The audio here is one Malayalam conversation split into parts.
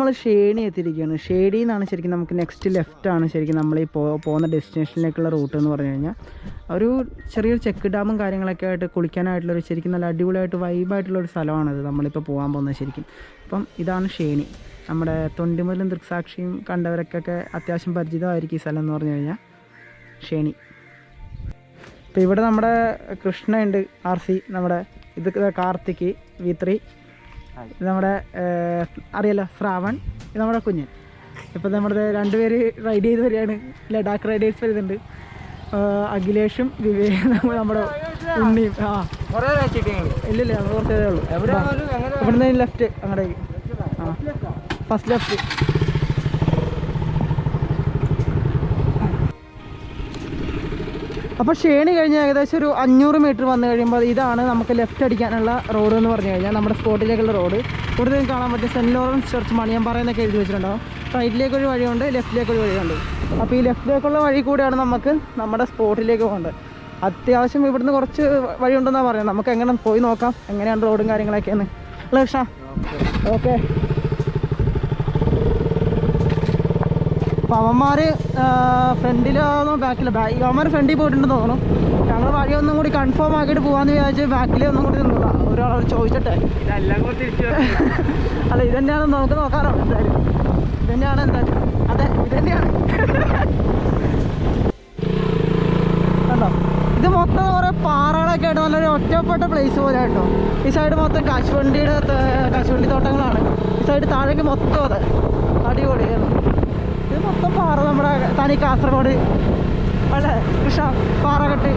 നമ്മൾ ഷേണി എത്തിയിരിക്കുകയാണ്. ഷേഡിയിൽ നിന്നാണ് ശരിക്കും നമുക്ക് നെക്സ്റ്റ് ലെഫ്റ്റാണ് ശരിക്കും നമ്മൾ ഈ പോകുന്ന ഡെസ്റ്റിനേഷനിലേക്കുള്ള റൂട്ട് എന്ന് പറഞ്ഞു കഴിഞ്ഞാൽ. ഒരു ചെറിയൊരു ചെക്ക് ഡാമും കാര്യങ്ങളൊക്കെ ആയിട്ട് കുളിക്കാനായിട്ടുള്ളൊരു ശരിക്കും നല്ല അടിപൊളിയായിട്ട് വൈബായിട്ടുള്ളൊരു സ്ഥലമാണിത് നമ്മളിപ്പോൾ പോകാൻ പോകുന്നത് ശരിക്കും. അപ്പം ഇതാണ് ഷേണി. നമ്മുടെ തൊണ്ടിമുതലും ദൃക്സാക്ഷിയും കണ്ടവർക്കൊക്കെ അത്യാവശ്യം പരിചിതമായിരിക്കും ഈ സ്ഥലം എന്ന് പറഞ്ഞു കഴിഞ്ഞാൽ ഷേണി. ഇപ്പോൾ ഇവിടെ നമ്മുടെ കൃഷ്ണയുണ്ട്, RC, നമ്മുടെ ഇത് കാർത്തിക് V3, ഇത് നമ്മുടെ അറിയാലോ ശ്രാവൺ, ഇത് നമ്മുടെ കുഞ്ഞൻ. ഇപ്പം നമ്മുടെ രണ്ടുപേര് റൈഡ് ചെയ്ത് വരികയാണ്. ലഡാക്ക് റൈഡേഴ്സ് വരുന്നുണ്ട്. അഖിലേഷും വിവേകും നമ്മുടെ ഉണ്ണിയും. ഇല്ലില്ല, നമ്മൾ കുറച്ചേ ഉള്ളൂ. ഇവിടുന്ന് ലെഫ്റ്റ് അങ്ങോട്ടേക്ക്. First left. അപ്പോൾ ഷേണി കഴിഞ്ഞ് ഏകദേശം ഒരു 500 മീറ്റർ വന്നു കഴിയുമ്പോൾ ഇതാണ് നമുക്ക് ലെഫ്റ്റ് അടിക്കാനുള്ള റോഡ് എന്ന് പറഞ്ഞു കഴിഞ്ഞാൽ നമ്മുടെ സ്പോട്ടിലേക്കുള്ള റോഡ്. ഇവിടെ നിന്ന് കാണാൻ പറ്റും സെൻറ്റ് ലോറൻസ് ചർച്ച് മണിയമ്പാറ എന്നൊക്കെ എഴുതി വെച്ചിട്ടുണ്ടാവും. റൈറ്റിലേക്കൊരു വഴിയുണ്ട്, ലെഫ്റ്റിലേക്കൊരു വഴിയുണ്ട്. അപ്പോൾ ഈ ലെഫ്റ്റിലേക്കുള്ള വഴി കൂടെയാണ് നമുക്ക് നമ്മുടെ സ്പോട്ടിലേക്ക് പോകേണ്ടത്. അത്യാവശ്യം ഇവിടുന്ന് കുറച്ച് വഴിയുണ്ടെന്നാണ് പറയുന്നത്. നമുക്ക് എങ്ങനെ പോയി നോക്കാം എങ്ങനെയാണ് റോഡും കാര്യങ്ങളൊക്കെയാണ്. അല്ലേ കൃഷ്ണ? ഓക്കെ. അപ്പോൾ അവന്മാർ ഫ്രണ്ടിലാണോ ബാക്കിലോ? അവന്മാർ ഫ്രണ്ടിൽ പോയിട്ടുണ്ടെന്ന് തോന്നുന്നു. ഞങ്ങൾ വഴി ഒന്നും കൂടി കൺഫേം ആക്കിയിട്ട് പോകാമെന്ന് വിചാരിച്ച് ബാക്കിൽ ഒന്നും കൂടി നിന്നതാ. ഒരാളോട് ചോദിച്ചിട്ടെ അല്ല ഇത് തന്നെയാണെന്ന് നമുക്ക് നോക്കാറോ? എന്തായാലും ഇത് തന്നെയാണ്. എന്തായാലും അതെ ഇത് തന്നെയാണ്. കണ്ടോ, ഇത് മൊത്തം കുറേ പാറകളൊക്കെ ആയിട്ട് നല്ലൊരു ഒറ്റപ്പെട്ട പ്ലേസ് പോലെ കേട്ടോ. ഈ സൈഡ് മൊത്തം കശുവണ്ടി തോട്ടങ്ങളാണ്. ഈ സൈഡ് താഴേക്ക് മൊത്തം അതെ അടിപൊളിയാണ്. ഇത് മൊത്തം പാറ, നമ്മുടെ തനി കാസർഗോഡ് അല്ലേ കൃഷ്ണ? പാറകെട്ട്.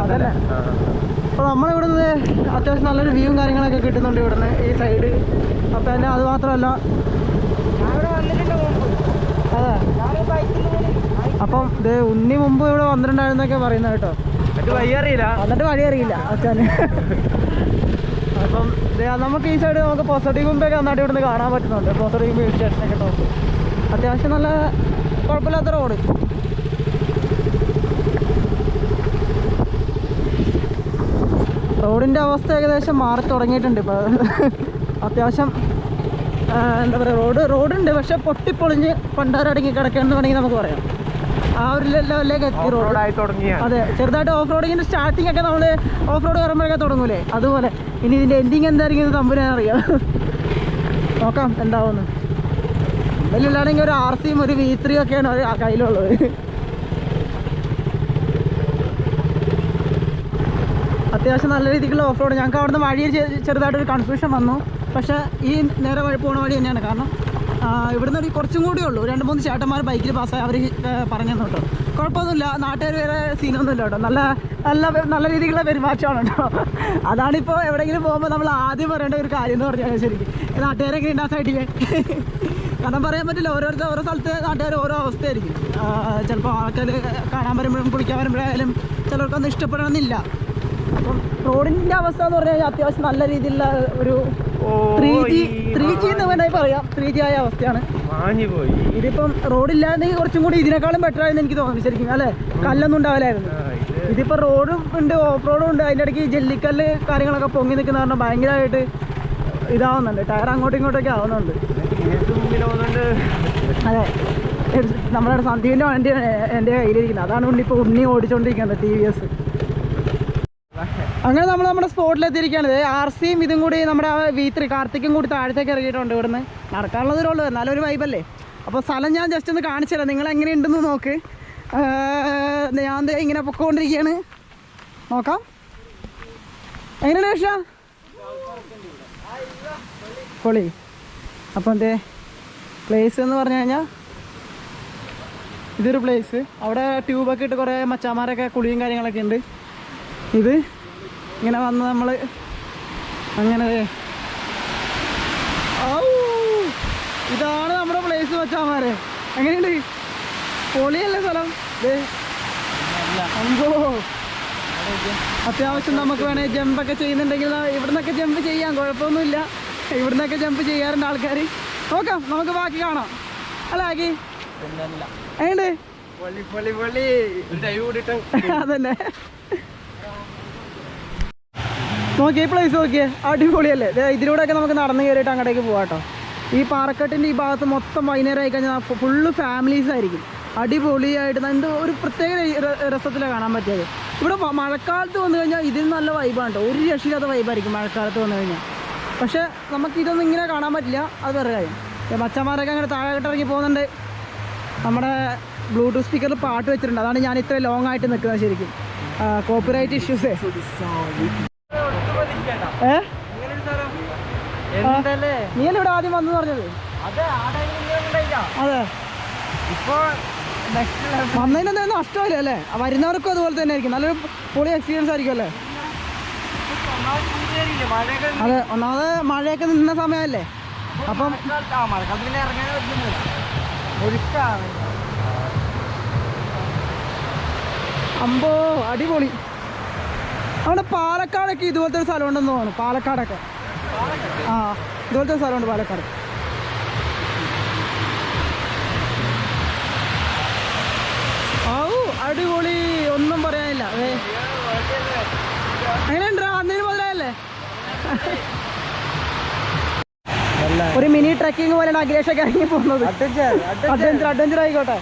അതല്ലേ. അപ്പോൾ നമ്മളിവിടുന്ന് അത്യാവശ്യം നല്ലൊരു വ്യൂവും കാര്യങ്ങളൊക്കെ കിട്ടുന്നുണ്ട് ഇവിടുന്ന് ഈ സൈഡ്. അപ്പോൾ തന്നെ അത് മാത്രമല്ല അതെ. അപ്പം ഇത് ഉണ്ണി മുമ്പ് ഇവിടെ വന്നിട്ടുണ്ടായിരുന്നൊക്കെ പറയുന്നത് കേട്ടോ. എന്നിട്ട് വഴി അറിയില്ല അച്ഛന്. അപ്പം നമുക്ക് ഈ സൈഡ് നമുക്ക് പോസറ്റീവ് മുമ്പൊക്കെ നന്നായിട്ട് ഇവിടുന്ന് കാണാൻ പറ്റുന്നുണ്ട്. പോസറ്റീവ് ഹിൽ സ്റ്റേഷനൊക്കെ നോക്കും. അത്യാവശ്യം നല്ല കുഴപ്പമില്ലാത്ത റോഡ്. റോഡിൻ്റെ അവസ്ഥ ഏകദേശം മാറി തുടങ്ങിയിട്ടുണ്ട് ഇപ്പോൾ. അത്യാവശ്യം എന്താ പറയുക, റോഡുണ്ട്, പക്ഷെ പൊട്ടിപ്പൊളിഞ്ഞ് പണ്ടാരടങ്ങി കിടക്കുകയെന്ന് വേണമെങ്കിൽ നമുക്ക് പറയാം. ആ ഒരു ലെവലിലേക്ക് എത്തി റോഡായി തുടങ്ങി. അതെ, ചെറുതായിട്ട് ഓഫ് റോഡിങ്ങിൻ്റെ സ്റ്റാർട്ടിംഗ് ഒക്കെ നമ്മൾ ഓഫ് റോഡ് കയറുമ്പോഴൊക്കെ തുടങ്ങൂലേ, അതുപോലെ. ഇനി ഇതിൻ്റെ എൻഡിങ് എന്തായിരിക്കും തമ്പുരാൻ അറിയാം. നോക്കാം എന്താവുമെന്ന്. ഇതിലില്ലാണെങ്കിൽ ഒരു RCയും ഒരു V3 ഒക്കെയാണ് ആ കയ്യിലുള്ളത്. അത്യാവശ്യം നല്ല രീതിക്കുള്ള ഓഫ് റോഡ്. ഞങ്ങൾക്ക് അവിടുന്ന് വഴിയിൽ ചെറുതായിട്ടൊരു കൺഫ്യൂഷൻ വന്നു. പക്ഷേ ഈ നേരെ പോണ വഴി തന്നെയാണ്. കാരണം ഇവിടുന്ന് ഒരു കുറച്ചും കൂടിയേ ഉള്ളൂ. 2-3 ചേട്ടന്മാർ ബൈക്കിൽ പാസ്സായി അവർ പറഞ്ഞു തന്നു കേട്ടോ. കുഴപ്പമൊന്നുമില്ല, നാട്ടുകാർ വേറെ സീനൊന്നുമില്ല കേട്ടോ. നല്ല രീതിക്കുള്ള പെരുമാറ്റമാണ് കേട്ടോ. അതാണിപ്പോൾ എവിടെയെങ്കിലും പോകുമ്പോൾ നമ്മൾ ആദ്യം പറയേണ്ട ഒരു കാര്യം എന്ന് പറഞ്ഞാൽ ശരിക്കും നാട്ടുകാരൊക്കെ ഉണ്ടാ സൈഡിൽ. കാരണം പറയാൻ പറ്റില്ല, ഓരോ സ്ഥലത്ത് നാട്ടുകാർ ഓരോ അവസ്ഥയായിരിക്കും. ചിലപ്പോൾ ആൾക്കാർ കാണാൻ വരുമ്പോഴും കുളിക്കാൻ വരുമ്പോഴായാലും ചിലർക്കൊന്നും ഇഷ്ടപ്പെടണമെന്നില്ല. അപ്പം റോഡിൻ്റെ അവസ്ഥ എന്ന് പറഞ്ഞു കഴിഞ്ഞാൽ അത്യാവശ്യം നല്ല രീതിയിലുള്ള ഒരു 3G എന്ന് വേണമെങ്കിൽ പറയാം. 3G ആയ അവസ്ഥയാണ്. ഇതിപ്പം റോഡില്ലായിരുന്നെങ്കിൽ കുറച്ചും കൂടി ഇതിനേക്കാളും ബെറ്റർ ആയിരുന്നു എനിക്ക് തോന്നുന്നു ശരിക്കും, അല്ലേ? കല്ലൊന്നും ഉണ്ടാവില്ലായിരുന്നു. ഇതിപ്പോൾ റോഡും ഉണ്ട്, ഓഫ് റോഡും ഉണ്ട്. അതിൻ്റെ ഇടയ്ക്ക് ജെല്ലിക്കല്ല് കാര്യങ്ങളൊക്കെ പൊങ്ങി നിൽക്കുന്ന കാരണം ഭയങ്കരമായിട്ട് ഇതാവുന്നുണ്ട്. ടയർ അങ്ങോട്ടും ഇങ്ങോട്ടൊക്കെ ആവുന്നുണ്ട്. അതെ, നമ്മുടെ സന്ദീപിൻ്റെ വണ്ടി എൻ്റെ കയ്യിലിരിക്കുന്നത്. അതാണ് ഉണ്ണി ഓടിച്ചുകൊണ്ടിരിക്കുന്നത്, TVS. അങ്ങനെ നമ്മൾ നമ്മുടെ സ്പോട്ടിലെത്തിയിരിക്കുകയാണ്. RCയും ഇതും കൂടി നമ്മുടെ V3 കാർത്തിക്കും കൂടി താഴത്തേക്ക് ഇറങ്ങിയിട്ടുണ്ട്. ഇവിടുന്ന് നടക്കാനുള്ള ദൂരമുള്ളൂ, എന്നാലും ഒരു വൈബല്ലേ. അപ്പോൾ സ്ഥലം ഞാൻ ജസ്റ്റ് ഒന്ന് കാണിച്ചു തരാം, നിങ്ങൾ എങ്ങനെയുണ്ടെന്ന് നോക്ക്. ഞാൻ ഇങ്ങനെ പൊക്കോണ്ടിരിക്കുകയാണ്, നോക്കാം എങ്ങനെയാണ് രക്ഷ പൊളി. അപ്പം എന്തേ പ്ലേസ് എന്ന് പറഞ്ഞു കഴിഞ്ഞാൽ ഇതൊരു പ്ലേസ്. അവിടെ ട്യൂബൊക്കെ ഇട്ട് കുറേ മച്ചാന്മാരൊക്കെ കുളിയും കാര്യങ്ങളൊക്കെ ഉണ്ട്. ഇത് ഇങ്ങനെ വന്ന് നമ്മൾ അങ്ങനെ ഇതാണ് നമ്മുടെ പ്ലേസ് മച്ചാന്മാരെ. എങ്ങനെയുണ്ട്? പൊളിയല്ലേ സ്ഥലം? അത്യാവശ്യം നമുക്ക് വേണമെങ്കിൽ ജമ്പൊക്കെ ചെയ്യുന്നുണ്ടെങ്കിൽ ഇവിടുന്നൊക്കെ ജമ്പ് ചെയ്യാം, കുഴപ്പമൊന്നുമില്ല. ഇവിടുന്നൊക്കെ ജമ്പ് ചെയ്യാറുണ്ട് ആൾക്കാർ. നോക്കാം, നമുക്ക് ബാക്കി കാണാം. അല്ല ആക്കി എങ്ങനെയുണ്ട്? അതന്നെ. നോക്കിയേ പ്ലേസ് നോക്കിയേ, അടിപൊളിയല്ലേ. ഇതിലൂടെയൊക്കെ നമുക്ക് നടന്നു കയറിയിട്ട് അങ്ങോട്ടേക്ക് പോകാം കേട്ടോ. ഈ പാറക്കെട്ടിൻ്റെ ഈ ഭാഗത്ത് മൊത്തം വൈകുന്നേരം ആയി കഴിഞ്ഞാൽ ഫുള്ള് ഫാമിലീസ് ആയിരിക്കും. അടിപൊളിയായിട്ട് എന്ത് ഒരു പ്രത്യേക രസത്തിലാണ് കാണാൻ പറ്റിയത്. ഇവിടെ മഴക്കാലത്ത് വന്നു കഴിഞ്ഞാൽ ഇതിൽ നല്ല വൈബാണ് കേട്ടോ. ഒരു രക്ഷയില്ലാത്ത വൈബായിരിക്കും മഴക്കാലത്ത് വന്നു കഴിഞ്ഞാൽ. പക്ഷേ നമുക്കിതൊന്നും ഇങ്ങനെ കാണാൻ പറ്റില്ല, അത് വേറെ കാര്യം. മച്ചന്മാരൊക്കെ അങ്ങനെ താഴോട്ട് ഇറങ്ങി പോകുന്നുണ്ട്. നമ്മുടെ ബ്ലൂടൂത്ത് സ്പീക്കറിൽ പാട്ട് വെച്ചിട്ടുണ്ട്, അതാണ് ഞാൻ ഇത്ര ലോങ് ആയിട്ട് നിൽക്കുന്നത്. ശരിക്കും കോപ്പിറൈറ്റ് ഇഷ്യൂസേ. നീയല്ലേ ഇവിടെ ആദ്യം വന്നു പറഞ്ഞത്? അതെ, വന്നതിനൊന്നും നഷ്ടമില്ല അല്ലേ? വരുന്നവർക്കും അതുപോലെ തന്നെ ആയിരിക്കും, നല്ലൊരു പൊളി എക്സ്പീരിയൻസ് ആയിരിക്കും അല്ലേ? അതെ, ഒന്നാമത് മഴയൊക്കെ നിന്ന സമയമല്ലേ, അപ്പം അമ്പോ അടിപൊളി. അവിടെ പാലക്കാടൊക്കെ ഇതുപോലത്തെ ഒരു സ്ഥലം ഉണ്ടെന്ന് തോന്നുന്നു. പാലക്കാടൊക്കെ ഇതുപോലത്തെ ഒരു സ്ഥലമുണ്ട് പാലക്കാട്. അടിപൊളി, ഒന്നും പറയാനില്ല. എങ്ങനെയുണ്ടാ അന്നേരം മുതലല്ലേ? ഒരു മിനി ട്രക്കിങ് പോലെയാണ് അഖിലേഷൊക്കെ ഇറങ്ങി പോകുന്നത്. അഡ്വഞ്ചർ ആയിക്കോട്ടെ.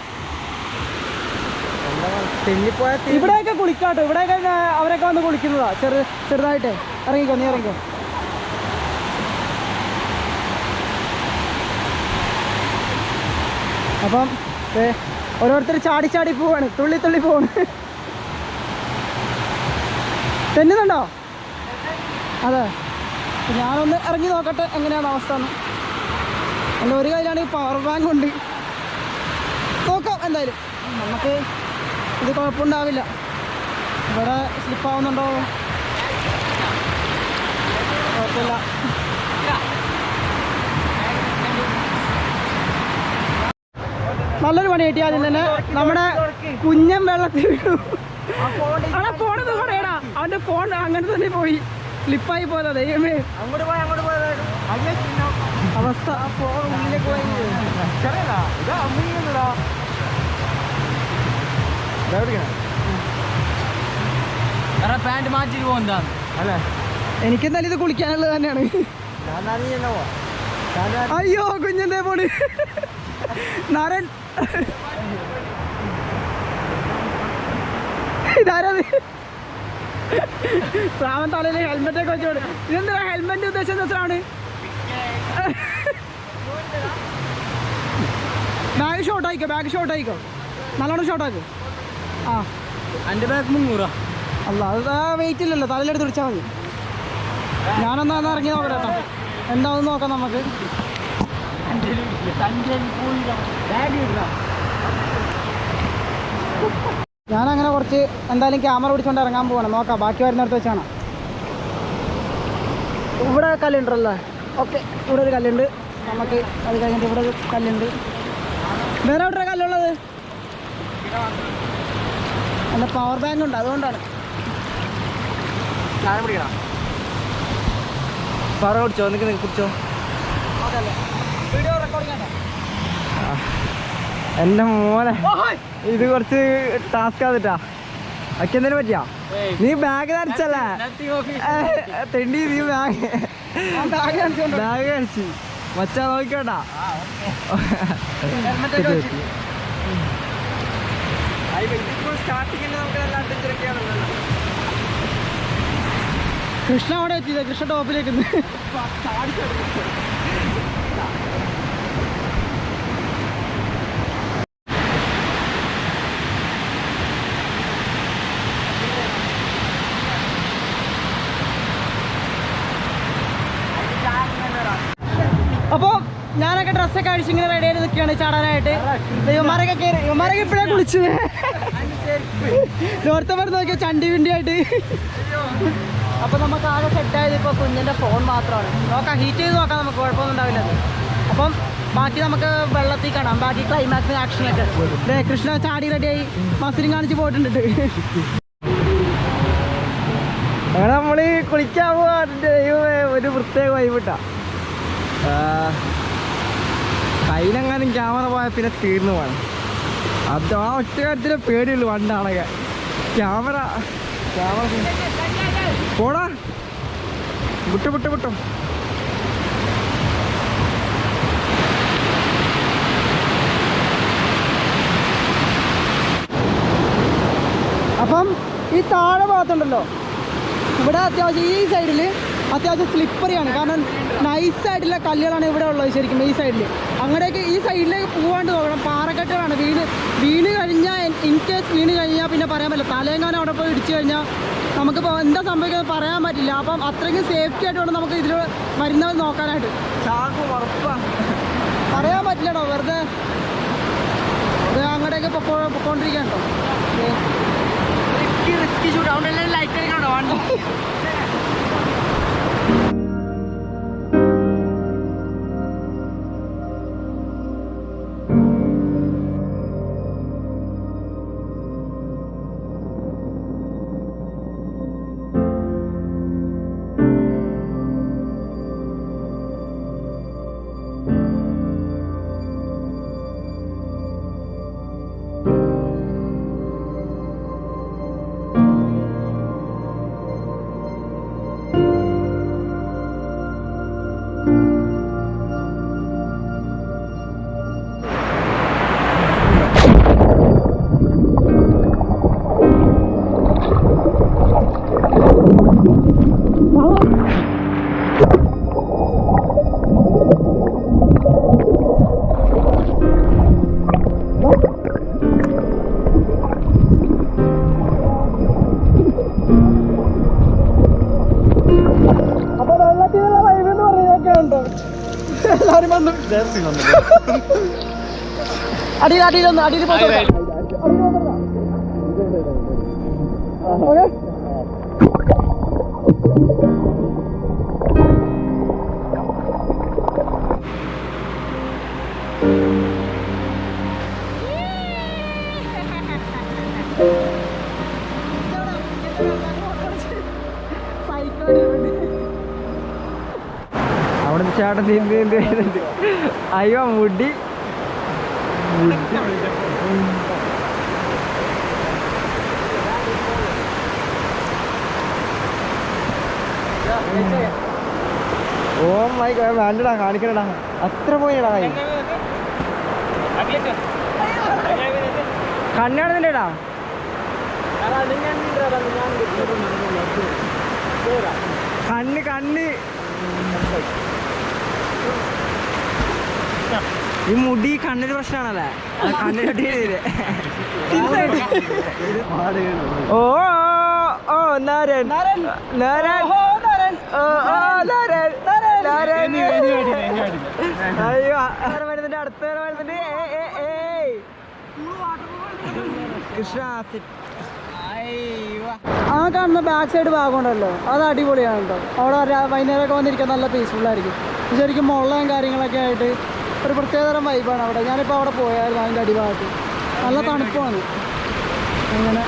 ഇവിടെയൊക്കെ കുളിക്കാട്ടോ, ഇവിടെയൊക്കെ അവരൊക്കെ വന്ന് കുളിക്കുന്നതാ. ചെറുതായിട്ട് ഇറങ്ങിക്കോ, നീ ഇറങ്ങിക്കോ. അപ്പം ഓരോരുത്തർ ചാടി ചാടി പോവാണ്, തുള്ളി തുള്ളി പോവാണ്. തെന്നുന്നുണ്ടോ? അതെ, ഞാനൊന്ന് ഇറങ്ങി നോക്കട്ടെ എങ്ങനെയാണ് അവസ്ഥ എന്ന്. എൻ്റെ ഒരു കയ്യിലാണെങ്കിൽ പവർ ബാങ്ക് ഉണ്ട്, നോക്കാം എന്തായാലും. നമുക്ക് ഇത് കുഴപ്പമുണ്ടാവില്ല. ഇവിടെ സ്ലിപ്പാവുന്നുണ്ടോ? കുഴപ്പമില്ല. നല്ലൊരു പണി കിട്ടി. ആദ്യം തന്നെ നമ്മുടെ കുഞ്ഞൻ വെള്ളത്തിൽ വീണു. അവിടെ ഫോണത് പറയടാ, അവൻ്റെ ഫോൺ അങ്ങനെ തന്നെ പോയി, സ്ലിപ്പായി പോയതാ. ദൈവമേ, അവസ്ഥ. പാൻറ് മാറ്റി പോകുന്നതാ അല്ലേ? എനിക്കെന്തായാലും ഇത് കുളിക്കാനുള്ളത് തന്നെയാണ്. അയ്യോ കുഞ്ഞെന്തേ പോണ് നാരൻ. ഇതാരത്? ശ്രാവൻ തലയിൽ ഹെൽമെറ്റൊക്കെ വെച്ചോട്. ഇതെന്താ ഹെൽമെറ്റ് ഉദ്ദേശിച്ച ദിവസമാണ്? ബാഗ് ഷോർട്ടായിക്കോ, ബാഗ് ഷോർട്ടായിക്കോ, നല്ലോണം ഷോർട്ടാക്കും. ആ, എൻ്റെ ബാഗ് 300. അല്ല, അത് വെയിറ്റ് ഇല്ലല്ലോ, തലയിലെടുത്ത് വിളിച്ചാൽ മതി. ഞാനൊന്ന് ഇറങ്ങി നോക്കട്ടെ കേട്ടോ, എന്താണെന്ന് നോക്കാം നമുക്ക്. ഞാനങ്ങനെ കുറച്ച് എന്തായാലും ക്യാമറ പിടിച്ചുകൊണ്ട് ഇറങ്ങാൻ പോകണം. നോക്കാം, ബാക്കി വരുന്നിടത്ത് വെച്ചാണ്. ഇവിടെ കല്ലുണ്ടല്ലോ. ഓക്കെ, ഇവിടെ ഒരു കല്ലുണ്ട്. നമുക്ക് അത് കഴിഞ്ഞിട്ട് ഇവിടെ ഒരു കല്ലുണ്ട്. വേറെ എവിടെ കല്ലുള്ളത്? എൻ്റെ പവർ ബാങ്ക് ഉണ്ട്, അതുകൊണ്ടാണ്. പറ കുടിച്ചോ, നിനക്ക് കുടിച്ചോ. വീഡിയോ റെക്കോർഡിംഗ് ആണ്. എൻ്റെ മോനെ, ഇത് കുറച്ച് ടാസ്ക് ആന്നിട്ടാ. ഒക്കെ എന്തിനു പറ്റിയാ? നീ ബാഗ് ധരിച്ചല്ലേ തെണ്ടി? നീ ബാഗ് ധരിച്ചു മച്ചാ, നോക്കിക്കോട്ടാ. കൃഷ്ണ അവിടെ എത്തിയത്, കൃഷ്ണ ടോപ്പിലേക്ക്. അപ്പോൾ ഞാനൊക്കെ ഡ്രസ്സൊക്കെ അഴിച്ച് ഇങ്ങനെ റെഡി ആയിട്ട് നിൽക്കുകയാണ് ചാടാനായിട്ട്. ഇവന്മാരൊക്കെ കയറി, ഇവന്മാരൊക്കെ ഇപ്പോഴേ കുളിച്ച് നോർത്തവർ നോക്കിയാൽ ചണ്ടി വിണ്ടിയായിട്ട്. അപ്പോൾ നമുക്ക് ആകെ സെറ്റായത് ഇപ്പോൾ കുഞ്ഞിൻ്റെ ഫോൺ മാത്രമാണ്. നോക്കാം, ഹീറ്റ് ചെയ്ത് നോക്കാം, നമുക്ക് കുഴപ്പമൊന്നും ഉണ്ടാവില്ല. അപ്പം ബാക്കി നമുക്ക് വെള്ളത്തിൽ കാണാം, ബാക്കി ക്ലൈമാക്സ് ആക്ഷനൊക്കെ. കൃഷ്ണ ചാടി റെഡിയായി മസിലും കാണിച്ച് പോയിട്ടുണ്ട്. അങ്ങനെ നമ്മൾ കുളിക്കാൻ പോവാ. ഒരു പ്രത്യേക വൈകിട്ടാ. കയ്യിലെങ്ങാനും ക്യാമറ പോയാൽ പിന്നെ തീർന്നു പോകണം. അത് ആ ഒറ്റ കാര്യത്തിലെ പേടിയുള്ളൂ പണ്ടാണൊക്കെ. ക്യാമറ പോടാ. വിട്ടു വിട്ടു വിട്ടു. അപ്പം ഈ താഴെ ഭാഗത്തുണ്ടല്ലോ, ഇവിടെ അത്യാവശ്യം ഈ സൈഡിൽ അത്യാവശ്യം സ്ലിപ്പറിയാണ്. കാരണം നൈസായിട്ടുള്ള കല്ലുകളാണ് ഇവിടെ ഉള്ളത് ശരിക്കും ഈ സൈഡിൽ. അങ്ങനെയൊക്കെ ഈ സൈഡിലേക്ക് പോകാണ്ട് നോക്കണം. പാറക്കെട്ടുകളാണ്. വീണ് കഴിഞ്ഞാൽ ഇൻകേസ് വീണ് കഴിഞ്ഞാൽ പിന്നെ പറയാൻ പറ്റില്ല. തലയെങ്ങാനും അവിടെ പോയി ഇടിച്ചു കഴിഞ്ഞാൽ നമുക്കിപ്പോൾ എന്താ സംഭവിക്കുന്നത് പറയാൻ പറ്റില്ല. അപ്പം അത്രയ്ക്കും സേഫ്റ്റി ആയിട്ട് വേണം നമുക്ക് ഇതിൽ വരുന്നവർ നോക്കാനായിട്ട്. പറയാൻ പറ്റില്ലടോ, വെറുതെ അങ്ങോട്ടേക്ക് പൊക്കോണ്ടിരിക്കണ്ടോ. അടിയിൽ അവിടെ ചേട്ടൻ നീന്തി. അയ്യോ മുടി. ഓ മൈ ഗോഡ്, വേണ്ടടാ കാണിക്കണടാ, അത്ര പോയിടാ. കണ്ണാണെന്നില്ലേടാ. കണ്ണ് ഈ മുടി കണ്ണിന് പ്രശ്നമാണല്ലേ, കണ്ണിനൊട്ടി. ഓ ഓ നാരൻ നാരൻ. അയ്യോ വരുന്നുണ്ട്, അടുത്ത വരുന്നുണ്ട്. കൃഷ്ണ. ആ കാണുന്ന ബാക്ക് സൈഡ് ഭാഗമുണ്ടല്ലോ, അത് അടിപൊളിയാണ് കേട്ടോ. അവിടെ വൈകുന്നേരമൊക്കെ വന്നിരിക്കാൻ നല്ല പീസ്ഫുള്ളായിരിക്കും. ശരിക്കും മുള്ളയും കാര്യങ്ങളൊക്കെ ആയിട്ട് ഒരു പ്രത്യേകതരം വൈബാണ് അവിടെ. ഞാനിപ്പോൾ അവിടെ പോയായിരുന്നു അതിൻ്റെ അടിഭാഗത്ത്. നല്ല തണുപ്പാണ്. അങ്ങനെ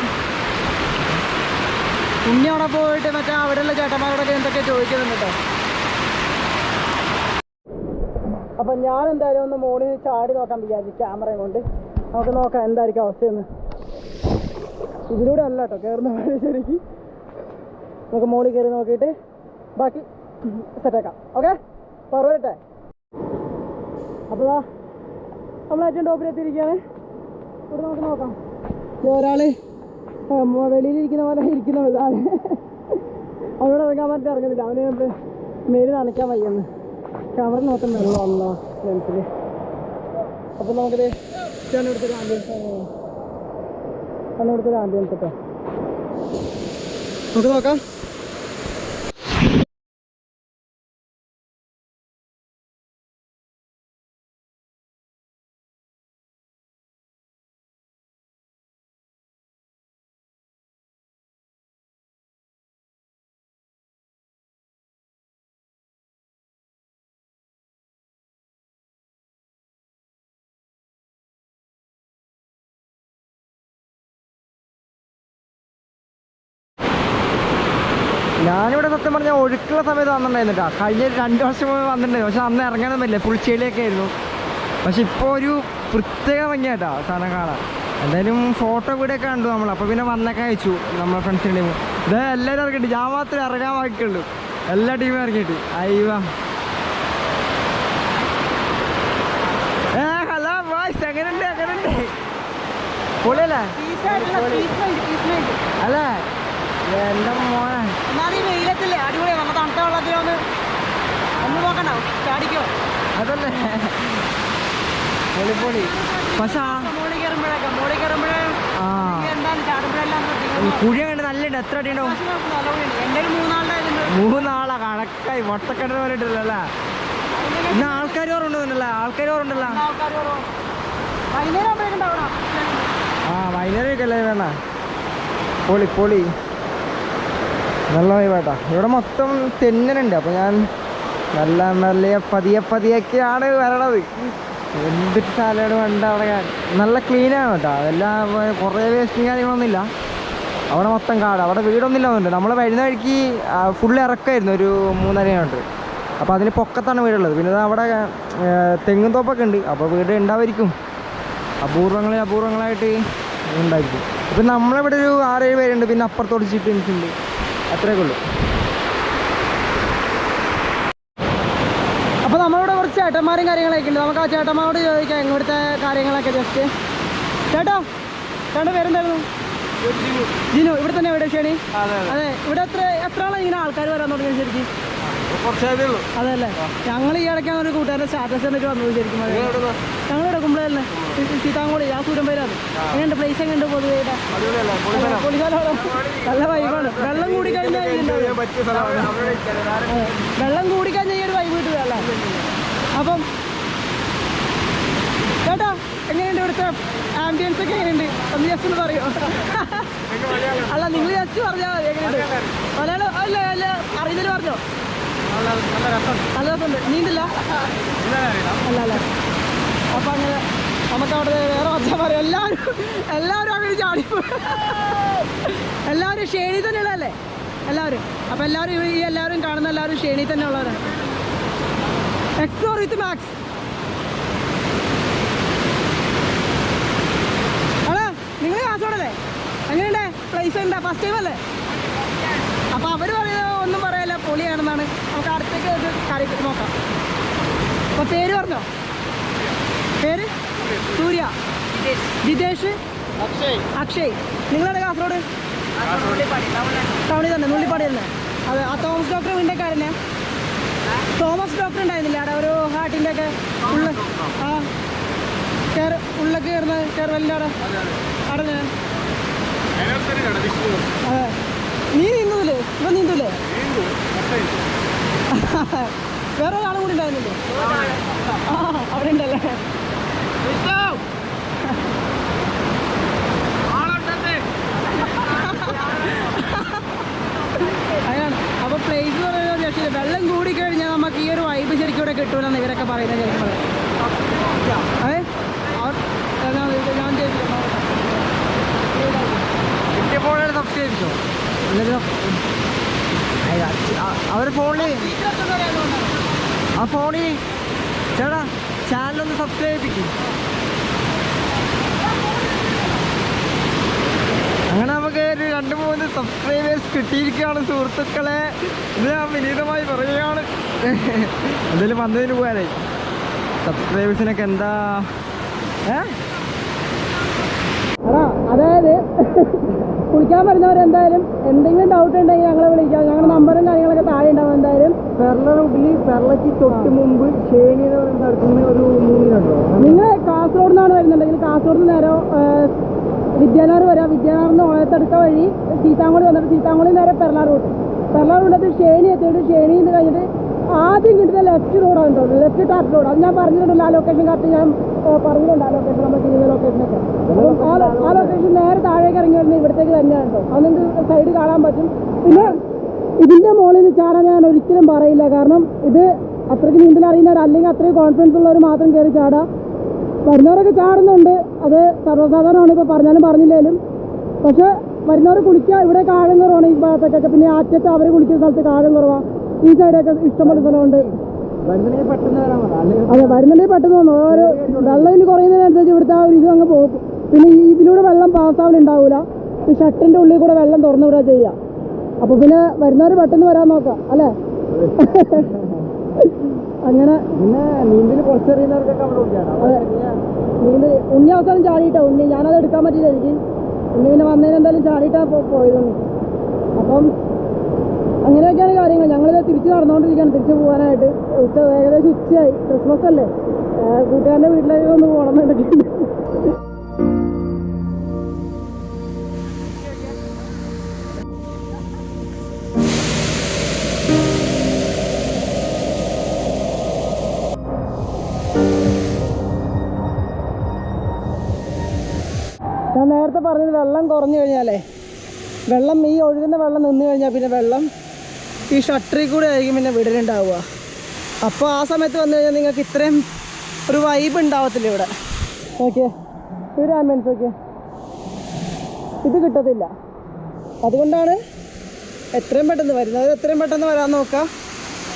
ഉണ്ണി അവിടെ പോയിട്ട് മറ്റേ അവിടെയുള്ള ചേട്ടന്മാരോടൊക്കെ എന്തൊക്കെ ചോദിക്കുന്നുണ്ട് കേട്ടോ. അപ്പം ഞാൻ എന്തായാലും ഒന്ന് മോളിൽ ചാടി നോക്കാൻ വിചാരിച്ചു ക്യാമറയും കൊണ്ട്. നമുക്ക് നോക്കാം എന്തായിരിക്കും അവസ്ഥയെന്ന്. ഇതിലൂടെ അല്ല കേട്ടോ കയറുന്ന വഴി. ശരിക്കും നമുക്ക് മോളിൽ കയറി നോക്കിയിട്ട് ബാക്കി സെറ്റാക്കാം. ഓക്കെ, പറയട്ടെ. അപ്പോൾ നമ്മൾ ഏറ്റവും ടോപ്പിലെത്തിയിരിക്കുകയാണ്. ഇവിടെ നമുക്ക് നോക്കാം. ഒരാൾ വെളിയിലിരിക്കുന്ന പോലെ ഇരിക്കുന്ന ഇതാണ്. അവിടെ ഇറങ്ങാൻ പറ്റി ഇറങ്ങുന്നില്ല. അവന് മേല് നനയ്ക്കാൻ വയ്യെന്ന്. ക്യാമറ നോക്കാൻ വെള്ളമാണല്ലോ ലെൻസിൽ. അപ്പോൾ നമുക്കിത് ഇവിടുത്തെ ആംബിയൻസ് കേട്ടോ. നമുക്ക് നോക്കാം. ഞാനിവിടെ സത്യം പറഞ്ഞാൽ ഒഴുക്കുള്ള സമയത്ത് വന്നിട്ടുണ്ടായിരുന്നു കേട്ടോ. കഴിഞ്ഞ 2 വർഷം മുമ്പ് വന്നിട്ടുണ്ടായിരുന്നു. പക്ഷെ അന്ന് ഇറങ്ങാനൊന്നും പറ്റില്ല, ഫുൾ ചെളിയൊക്കെ ആയിരുന്നു. പക്ഷെ ഇപ്പോൾ ഒരു പ്രത്യേക ഭംഗിയായിട്ടോ സാധനം കാണാൻ. എന്തായാലും ഫോട്ടോ വീഡിയോ ഒക്കെ കണ്ടു നമ്മൾ. അപ്പോൾ പിന്നെ വന്നൊക്കെ അയച്ചു നമ്മളെ ഫ്രണ്ട്സിൻ്റെ. ഇത് എല്ലാവരും ഇറങ്ങിയിട്ട് ഞാൻ മാത്രമേ ഇറങ്ങാൻ ബാക്കിയുള്ളൂ. എല്ലാ ടീമും ഇറങ്ങിയിട്ട് അയ്യോ. ഹലോ ബോയ്സ്, എങ്ങനെയുണ്ട്? പൊളിയല്ലേ? അല്ലേ എന്റെ മോനെ വെയിലത്തില്ലേ അടിപൊളിയാ. നമ്മൾ തണുത്ത വെള്ളത്തിലൊന്ന് ഒന്ന് നോക്കണ്ട, ചാടിക്കോ. അതല്ലേ പൊളി. പക്ഷെ കുഴി കണ്ട് നല്ലുണ്ട്. എത്ര അടി ഉണ്ടാവും? 3 കണക്കായി മുട്ടക്കട പോലെ ഇട്ടില്ലല്ലേ. ഇന്ന് ആൾക്കാർ കുറവുണ്ടല്ലേ? വൈകുന്നേരം അല്ലേ വേണ? പൊളി നല്ല വൈബാട്ടാ. ഇവിടെ മൊത്തം തെന്നലുണ്ട്. അപ്പോൾ ഞാൻ നല്ല മെല്ലെ പതിയൊക്കെയാണ് വരണത്. എന്തിട്ട് സാലഡ് വേണ്ട അവിടെ. നല്ല ക്ലീനാണ് കേട്ടോ. അതെല്ലാം കുറേ വേസ്റ്റും കാര്യങ്ങളൊന്നുമില്ല. അവിടെ മൊത്തം കാട്. അവിടെ വീടൊന്നുമില്ല എന്നുണ്ട്. നമ്മൾ വരുന്ന വഴിക്ക് ഫുള്ള് ഇറക്കമായിരുന്നു ഒരു 3.5 കിലോമീറ്റർ. അപ്പോൾ അതിന് പൊക്കത്താണ് വീടുള്ളത്. പിന്നെ അവിടെ തെങ്ങും തോപ്പൊക്കെ ഉണ്ട്. അപ്പോൾ വീട് ഉണ്ടാവായിരിക്കും. അപൂർവങ്ങളായിട്ട് ഉണ്ടായിരിക്കും. ഇപ്പം നമ്മളിവിടെ ഒരു 6-7 പേരുണ്ട്. പിന്നെ അപ്പുറത്തോട് ചീറ്റ് ഉണ്ട്. അത്രയൊക്കെ ഉള്ളൂ. അപ്പോൾ നമ്മളിവിടെ കുറച്ച് ചേട്ടന്മാരും കാര്യങ്ങളൊക്കെ ഉണ്ട്. നമുക്ക് ആ ചേട്ടന്മാരോട് ചോദിക്കാം ഇവിടുത്തെ കാര്യങ്ങളൊക്കെ ജസ്റ്റ്. ചേട്ടാ പേരെന്തായിരുന്നു? ജിനു. ഇവിടെ തന്നെ എവിടെ ക്ഷണി? അതെ. ഇവിടെ എത്ര ആളാണ് ഇങ്ങനെ ആൾക്കാർ വരാൻ തുടങ്ങിയത് ശരിക്കും? അതല്ലേ. ഞങ്ങൾ ഈ ഇടയ്ക്കാണ് ഒരു കൂട്ടുകാരുടെ സ്റ്റാറ്റസ് കണ്ടിട്ട് വന്നത് ശരിക്കും. ഞങ്ങളിവിടെ കുമ്പളല്ലേ, സീതാങ്കോളി, ആ സൂര്യമ്പേരാണ്. എങ്ങനെയുണ്ട് പ്ലേസ്? എങ്ങനെയുണ്ട് പൊതുവെ? നല്ല വൈബാണ്. വെള്ളം കൂടിക്കഴിഞ്ഞാൽ ഈ ഒരു വൈബ് കിട്ടുകയല്ല. അപ്പം ചേട്ടാ എങ്ങനെയുണ്ട് ഇവിടുത്തെ ആംബിയൻസ് ഒക്കെ? എങ്ങനെയുണ്ട് ഒന്ന് ജസ്റ്റ് ഒന്ന് പറയോ? അല്ല നിങ്ങൾ ജസ്റ്റ് പറഞ്ഞാൽ മതി. എങ്ങനെയുണ്ട്? മലയാളം അല്ല അറിയുന്നതിൽ പറഞ്ഞോ. നല്ല രസമുണ്ട്. നീന്തില്ല അല്ല. അപ്പം അങ്ങനെ നമുക്ക് അവിടെ വേറെ വച്ചാൽ പറയാം. എല്ലാവരും അങ്ങനെ ചാടി. എല്ലാവരും ഷേണി തന്നെ ഉള്ളതല്ലേ എല്ലാവരും? അപ്പം എല്ലാവരും കാണുന്ന എല്ലാവരും ഷേണി തന്നെ ഉള്ളവരാണ്. എക്സ്പ്ലോർ വിത്ത് മാക്സ്. ആണോ? നിങ്ങൾ കാസർഗോഡല്ലേ? എങ്ങനെയുണ്ട് പ്ലേസ്? എന്താ ഫസ്റ്റ് ടൈം അല്ലേ? അപ്പോൾ അവർ പറയുന്നത് ഒന്നും പറയാല്ല, പൊളിയാണെന്നാണ്. നമുക്ക് അടുത്തേക്ക് ഒരു കാര്യം നോക്കാം. അപ്പോൾ പേര് പറഞ്ഞോ? പേര്? സൂര്യ, ജിതേഷ്, അക്ഷയ്. നിങ്ങളാണ് കാസർഗോഡ്? ടൗണിൽ തന്നെ, നുള്ളിപ്പാടി തന്നെ. അതെ. ആ തോമസ് ഡോക്ടർ വീണ്ടക്കാരനെ? തോമസ് ഡോക്ടർ ഉണ്ടായിരുന്നില്ല അവിടെ ഒരു ഹാർട്ടിൻ്റെ ഒക്കെ ഉള്ളൊക്കെ കയറുന്ന കയറലിൻ്റെ അവിടെ ഞാൻ. അതെ. നീ നീന്തൂലേ? ഇപ്പം നീന്തൂലേ? വേറെ ഒരാളും കൂടി ഉണ്ടായിരുന്നില്ലേ? അവിടെ ഉണ്ടല്ലേ? അതാണ്. അപ്പോൾ പ്ലേസ് എന്ന് പറയുന്നത് രക്ഷയില്ല. വെള്ളം കൂടിക്കഴിഞ്ഞാൽ നമുക്ക് ഈ ഒരു വൈബ് ശരിക്കും ഇവിടെ കിട്ടൂലെന്ന് ഇവരൊക്കെ പറയുന്നത് ശരിക്കും. അതെ. ഞാൻ ചെയ്തില്ല. സബ്സ്ക്രൈബ് അവരുടെ ഫോണിൽ ചേട്ടാ ചാനലൊന്ന് സബ്സ്ക്രൈബ് ചെയ്യും. അങ്ങനെ നമുക്ക് ഒരു 2-3 സബ്സ്ക്രൈബേഴ്സ് കിട്ടിയിരിക്കുകയാണ് സുഹൃത്തുക്കളെ. ഇത് ഞാൻ വിനീതമായി പറയുകയാണ്. എന്തായാലും വന്നതിന് പോയാലേ സബ്സ്ക്രൈബേഴ്സിനൊക്കെ എന്താ അതായത് കുളിക്കാൻ വരുന്നവരെന്തായാലും എന്തെങ്കിലും ഡൗട്ട് ഉണ്ടെങ്കിൽ ഞങ്ങളെ വിളിക്കാം. ഞങ്ങളുടെ നമ്പറും കാര്യങ്ങളൊക്കെ താഴെ ഉണ്ടാവും. എന്തായാലും പെർളയ്ക്ക് തൊട്ട് മുമ്പ് ഷേണി എന്ന് പറയുന്ന സ്ഥലത്തുനിന്ന് ഒരു 3 കിലോമീറ്റർ. നിങ്ങൾ കാസർഗോഡ് നിന്നാണ് വരുന്നുണ്ടെങ്കിൽ കാസർഗോഡ് നിന്ന് നേരെ വിദ്യാനഗർ വരാം. വിദ്യാനഗറിന് ഓയത്തെടുക്ക വഴി സീതാങ്കോളി വന്നിട്ട് സീതാങ്കോളി നേരെ പെർളാർ റൂട്ട് ഷേണി എത്തിയിട്ട് ഷേണിയിൽ നിന്ന് കഴിഞ്ഞിട്ട് ആദ്യം കിട്ടുന്ന ലെഫ്റ്റ് റോഡാണ് കേട്ടോ. Left tap road. അത് ഞാൻ പറഞ്ഞിട്ടുണ്ടല്ലോ. ആ ലൊക്കേഷൻ കറക്റ്റ് ഞാൻ പറഞ്ഞിട്ടുണ്ട്. ആ ലൊക്കേഷൻ നമ്മൾ ചെയ്യുന്ന ലൊക്കേഷനൊക്കെ. ആ ലൊക്കേഷൻ നേരെ താഴേക്ക് ഇറങ്ങി വരുന്നത് ഇവിടത്തേക്ക് തന്നെയാണ് കേട്ടോ. അത് നിങ്ങൾക്ക് സൈഡ് കാണാൻ പറ്റും. പിന്നെ ഇതിൻ്റെ മുകളിൽ നിന്ന് ചാടാൻ ഞാൻ ഒരിക്കലും പറയില്ല. കാരണം ഇത് അത്രയ്ക്ക് നീന്തൽ അറിയുന്നവർ അല്ലെങ്കിൽ അത്രയും കോൺഫിഡൻസ് ഉള്ളവർ മാത്രം കയറി ചാടാം. വരുന്നവരൊക്കെ ചാടുന്നുണ്ട്. അത് സർവ്വസാധാരണമാണ്. ഇപ്പോൾ പറഞ്ഞാലും പറഞ്ഞില്ലേലും. പക്ഷേ വരുന്നവർ കുളിക്കുക. ഇവിടെ കാഴം കുറവാണ് ഈ ഭാഗത്തൊക്കെ. പിന്നെ ആറ്റത്ത് അവർ കുളിക്കുന്ന സ്ഥലത്ത് കാഴം കുറവാണ്. ഈ സൈഡൊക്കെ ഇഷ്ടംപോലെ സ്ഥലമുണ്ട്. അതെ. വരുന്നുണ്ടെങ്കിൽ പെട്ടെന്ന് വന്നു. ഓരോ വെള്ളം കുറയുന്നതിനനുസരിച്ച് ഇവിടുത്തെ ആ ഒരു ഇത് അങ്ങ് പോകും. പിന്നെ ഇതിലൂടെ വെള്ളം പാസ്സാവലുണ്ടാവില്ല. ഈ ഷട്ടിൻ്റെ ഉള്ളിൽ കൂടെ വെള്ളം തുറന്നു വിടുക ചെയ്യുക. അപ്പോൾ പിന്നെ വരുന്നവർ പെട്ടെന്ന് വരാൻ നോക്കാം അല്ലേ? അങ്ങനെ പിന്നെ നീന്തൽ കുറച്ചറിയുന്നവർക്കൊക്കെ അവിടെ വിളിക്കാണ്. നീന്ത് ഉണ്ണി അവസാനം ചാടിയിട്ടാ. ഉണ്ണി ഞാനത് എടുക്കാൻ പറ്റില്ല എനിക്ക്. ഉണ്ണി പിന്നെ വന്നതിന് എന്തായാലും ചാടിയിട്ടാ പോയതൊന്നും. അപ്പം അങ്ങനെയൊക്കെയാണ് കാര്യങ്ങൾ. ഞങ്ങളിത് തിരിച്ച് നടന്നുകൊണ്ടിരിക്കുകയാണ്, തിരിച്ച് പോകാനായിട്ട്. ഏകദേശം ഉച്ചയായി. ക്രിസ്മസ് അല്ലേ, കൂട്ടുകാരൻ്റെ വീട്ടിലേക്ക് ഒന്ന് പോകണം എന്നുണ്ടെങ്കിൽ. ഞാൻ നേരത്തെ പറഞ്ഞത് വെള്ളം കുറഞ്ഞു കഴിഞ്ഞാലേ, വെള്ളം ഈ ഒഴുകുന്ന വെള്ളം നിന്ന് കഴിഞ്ഞാൽ പിന്നെ വെള്ളം ഈ ഷട്ടറിൽ കൂടെ ആയിരിക്കും പിന്നെ വിടലുണ്ടാവുക. അപ്പോൾ ആ സമയത്ത് വന്നു കഴിഞ്ഞാൽ നിങ്ങൾക്ക് ഇത്രയും ഒരു വൈബ് ഉണ്ടാവത്തില്ല ഇവിടെ. ഓക്കെ, ഒരു ആംബിയൻസ് ഓക്കെ ഇത് കിട്ടത്തില്ല. അതുകൊണ്ടാണ് എത്രയും പെട്ടെന്ന് വരുന്നത്, എത്രയും പെട്ടെന്ന് വരാൻ നോക്കുക,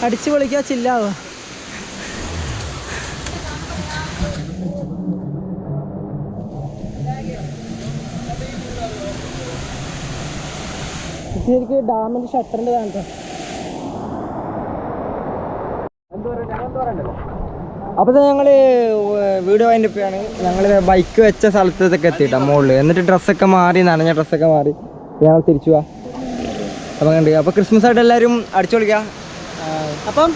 അടിച്ചു പൊളിക്കുക, ചില്ലാവുക. ശരിക്കും ഡാമിൻ്റെ ഷട്ടറിൻ്റെ കാണട്ടോ. അപ്പോൾ ഞങ്ങൾ വീഡിയോ അതിൻ്റെ ഒക്കെയാണ്. ഞങ്ങൾ ബൈക്ക് വെച്ച സ്ഥലത്തേക്ക് എത്തിയിട്ടാ മുകളിൽ. എന്നിട്ട് ഡ്രസ്സൊക്കെ മാറി, നനഞ്ഞ ഡ്രസ്സൊക്കെ മാറി ഞങ്ങൾ തിരിച്ചു പോവാം. അപ്പം കണ്ട് അപ്പോൾ ക്രിസ്മസ് ആയിട്ട് എല്ലാവരും അടിച്ചു പൊളിക്കുക. അപ്പം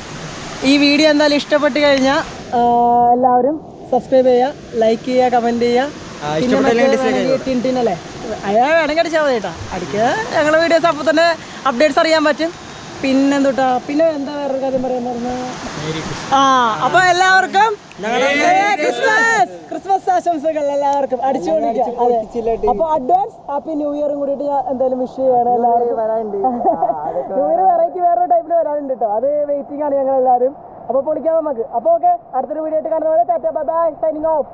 ഈ വീഡിയോ എന്തായാലും ഇഷ്ടപ്പെട്ട് കഴിഞ്ഞാൽ എല്ലാവരും സബ്സ്ക്രൈബ് ചെയ്യുക, ലൈക്ക് ചെയ്യുക, കമൻറ്റ് ചെയ്യുക. ടിൻടിനല്ലേ അയാൾ വേണമെങ്കിൽ അടിച്ചാൽ മതി കേട്ടോ. അടിക്കുക, ഞങ്ങളുടെ വീഡിയോസ് അപ്പോൾ തന്നെ അപ്ഡേറ്റ്സ് അറിയാൻ പറ്റും. പിന്നെന്തുട്ടാ, പിന്നെ എന്താ വേറൊരു കാര്യം പറയാൻ പറഞ്ഞു. അപ്പൊ എല്ലാവർക്കും ക്രിസ്മസ് ആശംസകൾ എല്ലാവർക്കും. അടിച്ചു പൊളിക്കാം. അപ്പൊ അഡ്വാൻസ് ഹാപ്പി ന്യൂ ഇയറും കൂടിയിട്ട് ഞാൻ എന്തായാലും വിഷ് ചെയ്യാണ് എല്ലാവർക്കും. ന്യൂ ഇയർ വെറൈറ്റി വേറൊരു ടൈപ്പിൽ വരാനുണ്ട് കേട്ടോ. അത് വെയിറ്റിംഗ് ആണ് ഞങ്ങൾ എല്ലാവരും. അപ്പോൾ പൊളിക്കാം നമുക്ക്. അപ്പോൾ ഓക്കെ, അടുത്തൊരു വീഡിയോ ആയിട്ട് കാണുന്നവരെ tata bye bye, signing off.